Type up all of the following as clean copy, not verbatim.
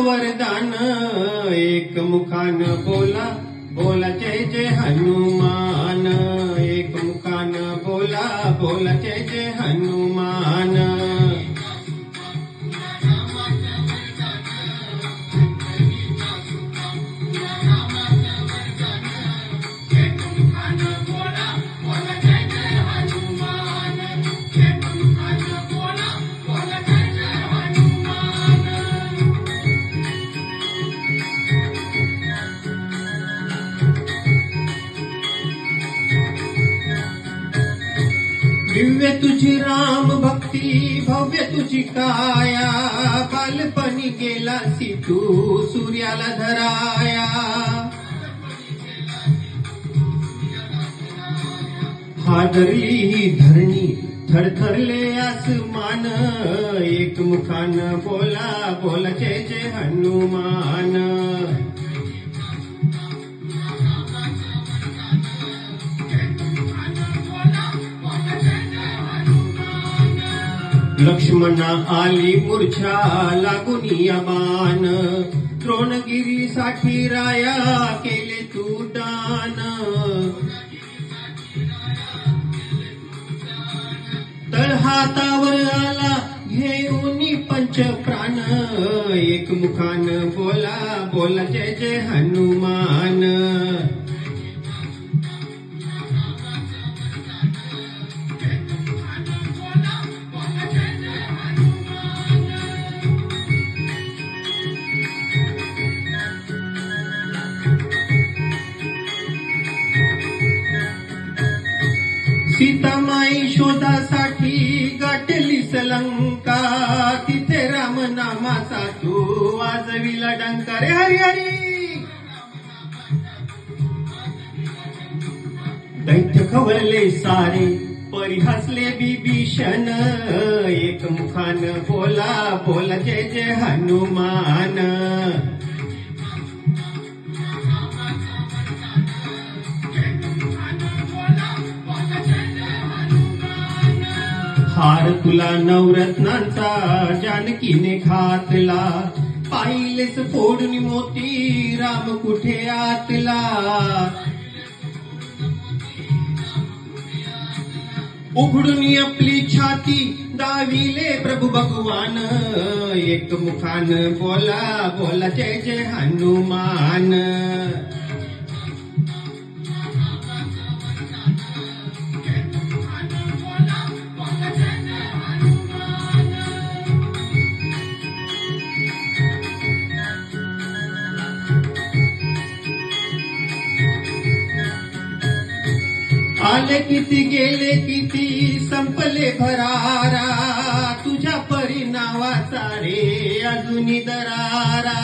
वरदान एक मुखान बोला बोला जय जय हनुमान एक मुखान बोला बोला जय जय हनुमान दिव्य तुझी राम भक्ती भव्य तुझी काया बालपणी गेलासी तू सूर्याला धराया हादरली ही धरणी थरथरले आसमान एक मुखान बोला बोला जय जय हनुमान लक्ष्मणा आली मूर्छा लागुनी अमान द्रोणगिरीसाठी राया केले तू दान तळहातावर आला घेऊन पंच प्राण एक मुखान बोला बोला जय जय हनुमान सीतामाई शोधासाठी गाठलीस लंका तिथे रामनामाचा तू वाजविला डंका रे हरी हरी दैत्य खवळले सारे परी हसले विभीषण एक मुखान बोला बोला जय जय हनुमान हार तुला नवरत्नांचा जानकीने घातला पाहिलेस फोडून मोती राम कुठे आतला उघडून आपली छाती दाविले प्रभू भगवान एक मुखान बोला बोला जय जय हनुमान आले किती गेले किती संपले भरारा तुझ्या परी नावाचा रे अजूनी दरारा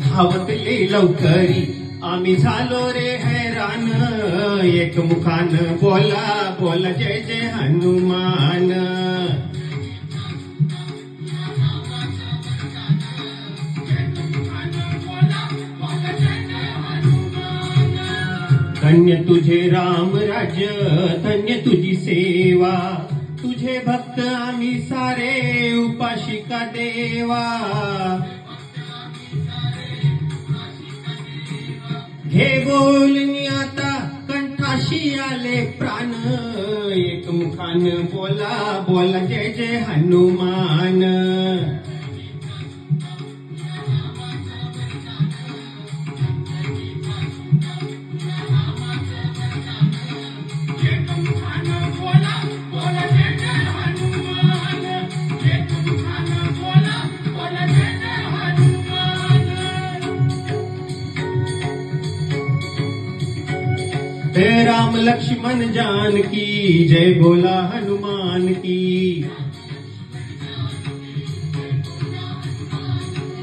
धावतले लवकरी आम्ही झालो रे हैराण एक मुखान बोला बोला जय जय हनुमान धन्य तुझे राम राज्य धन्य तुझी सेवा तुझे भक्त आम्ही सारे उपाशिका देवा घे बोलनी आता कंठाशी आले प्राण एक मुखान बोला बोला जय जय हनुमान हे राम लक्ष्मण जानकी जय बोला हनुमान की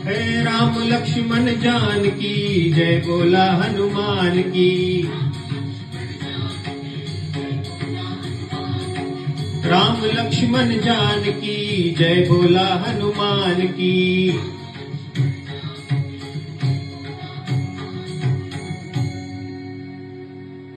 हे राम लक्ष्मण जानकी जय बोला हनुमान की राम लक्ष्मण जानकी जय बोला हनुमान की